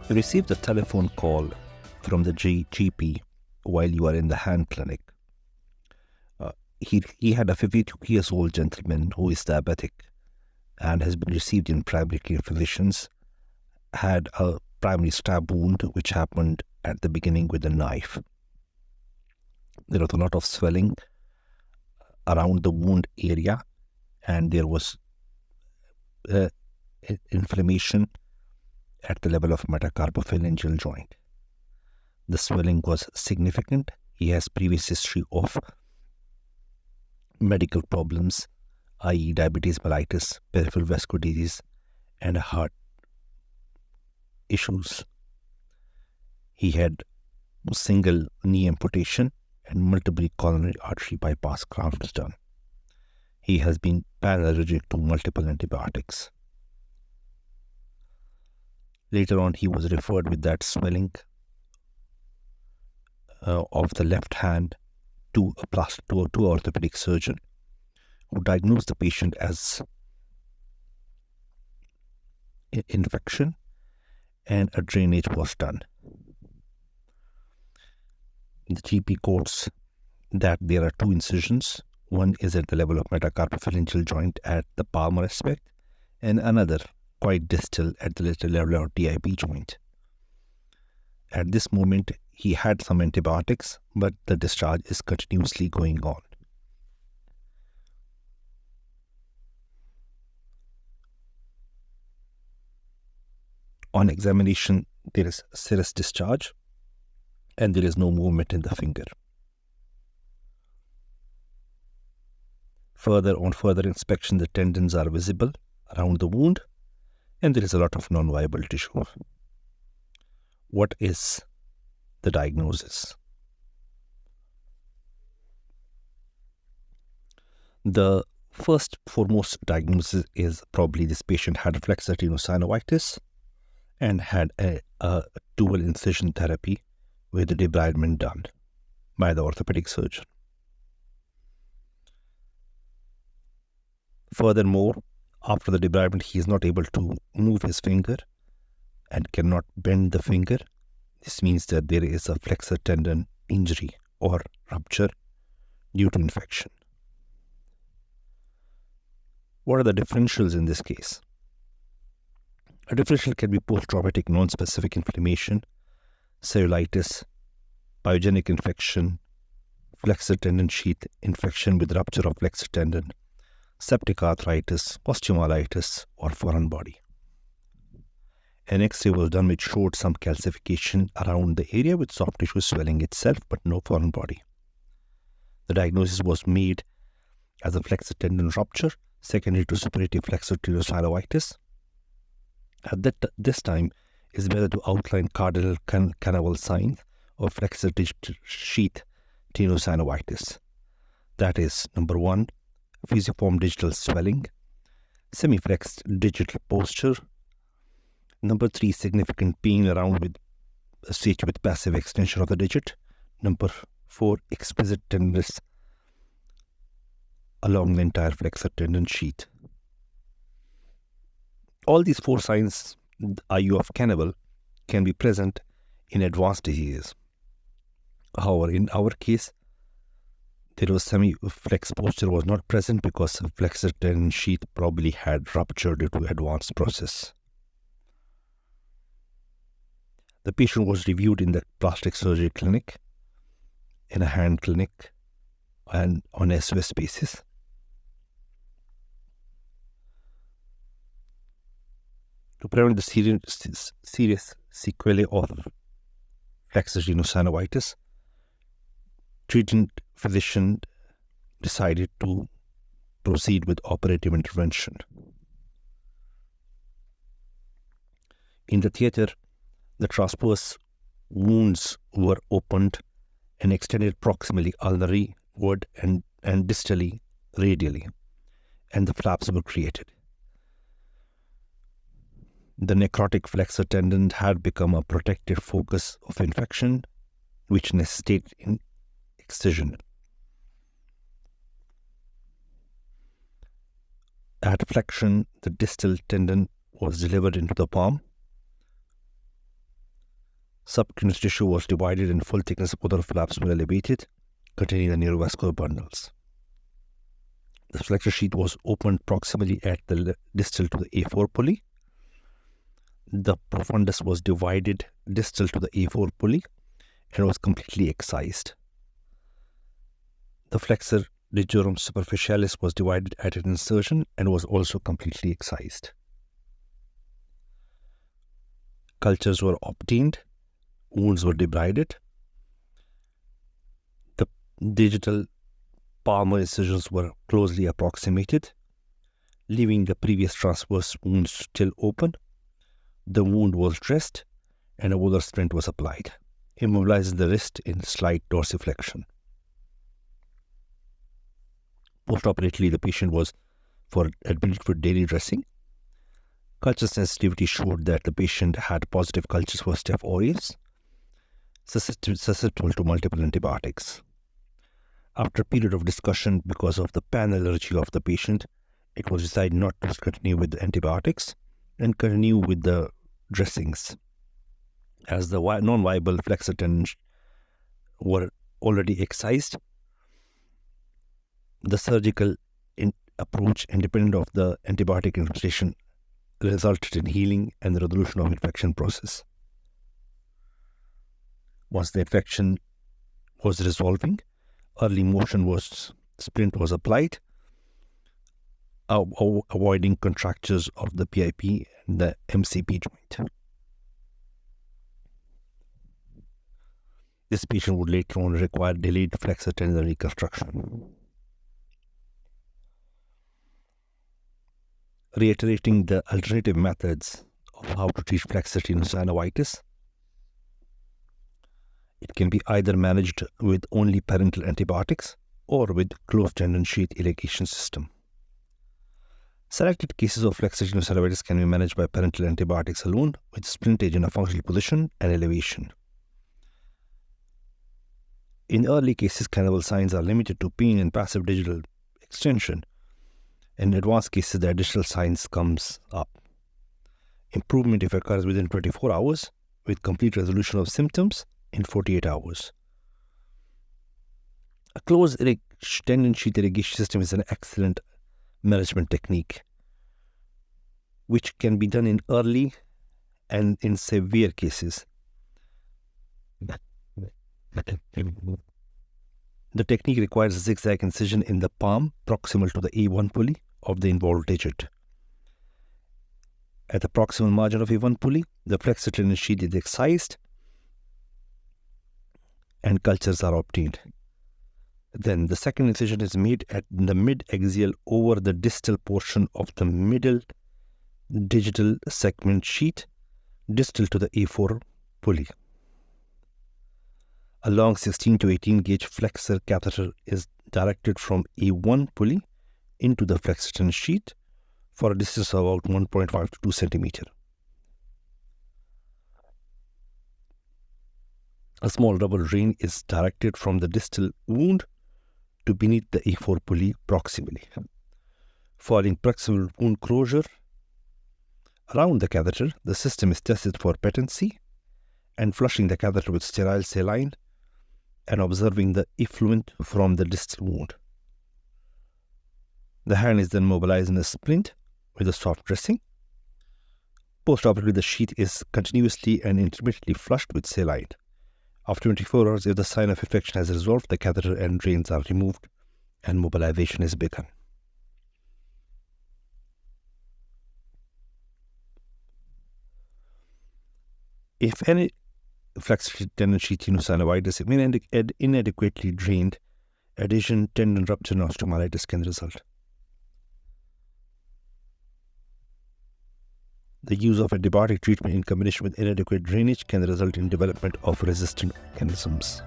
You received a telephone call from the GP while you are in the hand clinic. He had a 52 years old gentleman who is diabetic and has been received in primary care physicians, had a primary stab wound which happened at the beginning with a knife. There was a lot of swelling around the wound area, and there was inflammation at the level of metacarpophalangeal joint. The swelling was significant. He has previous history of medical problems, i.e. diabetes mellitus, peripheral vascular disease, and heart issues. He had single knee amputation and multiple coronary artery bypass grafts done. He has been pan-allergic to multiple antibiotics. Later on, he was referred with that swelling of the left hand to an orthopedic surgeon, who diagnosed the patient as infection, and a drainage was done. The GP quotes that there are two incisions. One is at the level of metacarpophalangeal joint at the palmar aspect, and another quite distal at the level of DIP joint. At this moment, he had some antibiotics, but the discharge is continuously going on. On examination, there is serous discharge, and there is no movement in the finger. On further inspection, the tendons are visible around the wound, and there is a lot of non-viable tissue. What is the diagnosis? The first foremost diagnosis is probably this patient had a flexor tenosynovitis and had a dual incision therapy with the debridement done by the orthopedic surgeon. Furthermore, after the debridement, he is not able to move his finger and cannot bend the finger. This means that there is a flexor tendon injury or rupture due to infection. What are the differentials in this case? A differential can be post-traumatic non-specific inflammation, cellulitis, pyogenic infection, flexor tendon sheath infection with rupture of flexor tendon, septic arthritis, osteomyelitis, or foreign body. An X-ray was done which showed some calcification around the area with soft tissue swelling itself, but no foreign body. The diagnosis was made as a flexor tendon rupture secondary to suppurative flexor tenosynovitis. At this time, it is better to outline cardinal canal signs of flexor sheath tenosynovitis. That is, number 1, fusiform digital swelling, semiflexed digital posture. Number 3, significant pain around with a stitch with passive extension of the digit. Number 4, exquisite tenderness along the entire flexor tendon sheath. All these 4 signs, IU of cannibal, can be present in advanced diseases. However, in our case, there was semi-flex posture was not present because the flexor tendon sheath probably had ruptured due to advanced process. The patient was reviewed in the plastic surgery clinic, in a hand clinic, and on SOS basis. To prevent the serious sequelae of flexor tenosynovitis, treating physician decided to proceed with operative intervention. In the theater, the transverse wounds were opened and extended proximally ulnaryward and distally radially, and the flaps were created. The necrotic flexor tendon had become a protected focus of infection, which necessitated excision. At flexion, the distal tendon was delivered into the palm. Subcutaneous tissue was divided and full thickness polar flaps were elevated, containing the neurovascular bundles. The flexor sheath was opened proximally at the distal to the A4 pulley. The profundus was divided distal to the A4 pulley and was completely excised. The flexor digitorum superficialis was divided at an insertion and was also completely excised. Cultures were obtained, wounds were debrided. The digital palmar incisions were closely approximated, leaving the previous transverse wound still open. The wound was dressed and a volar splint was applied, immobilizing the wrist in slight dorsiflexion. Postoperatively, the patient was admitted for daily dressing. Culture sensitivity showed that the patient had positive cultures for Staph aureus, susceptible to multiple antibiotics. After a period of discussion because of the pan-allergy of the patient, it was decided not to continue with the antibiotics and continue with the dressings, as the non-viable flexor tendons were already excised. The surgical approach, independent of the antibiotic infiltration, resulted in healing and the resolution of infection process. Once the infection was resolving, splint was applied, avoiding contractures of the PIP and the MCP joint. This patient would later on require delayed flexor tendon reconstruction. Reiterating the alternative methods of how to treat flexor tenosynovitis, it can be either managed with only parenteral antibiotics or with closed tendon sheath irrigation system. Selected cases of flexor tenosynovitis can be managed by parenteral antibiotics alone with splintage in a functional position and elevation. In early cases, clinical signs are limited to pain and passive digital extension. In advanced cases, the additional signs comes up. Improvement if occurs within 24 hours with complete resolution of symptoms in 48 hours. A closed tendon sheath irrigation system is an excellent management technique which can be done in early and in severe cases. The technique requires a zigzag incision in the palm proximal to the A1 pulley of the involved digit. At the proximal margin of A1 pulley, the flexor tendon sheath is excised and cultures are obtained. Then the second incision is made at the mid-axial over the distal portion of the middle digital segment sheath distal to the A4 pulley. A long 16 to 18 gauge flexor catheter is directed from A1 pulley into the flexor tendon sheath for a distance of about 1.5 to 2 centimeter. A small rubber drain is directed from the distal wound to beneath the A4 pulley proximally. Following proximal wound closure around the catheter, the system is tested for patency and flushing the catheter with sterile saline and observing the effluent from the distal wound. The hand is then mobilized in a splint with a soft dressing. Postoperatively, the sheath is continuously and intermittently flushed with saline. After 24 hours, if the sign of infection has resolved, the catheter and drains are removed and mobilization is begun. If any flexor tendon sheath tenosynovitis is inadequately drained, adhesion, tendon rupture, and osteomyelitis can result. The use of antibiotic treatment in combination with inadequate drainage can result in development of resistant organisms.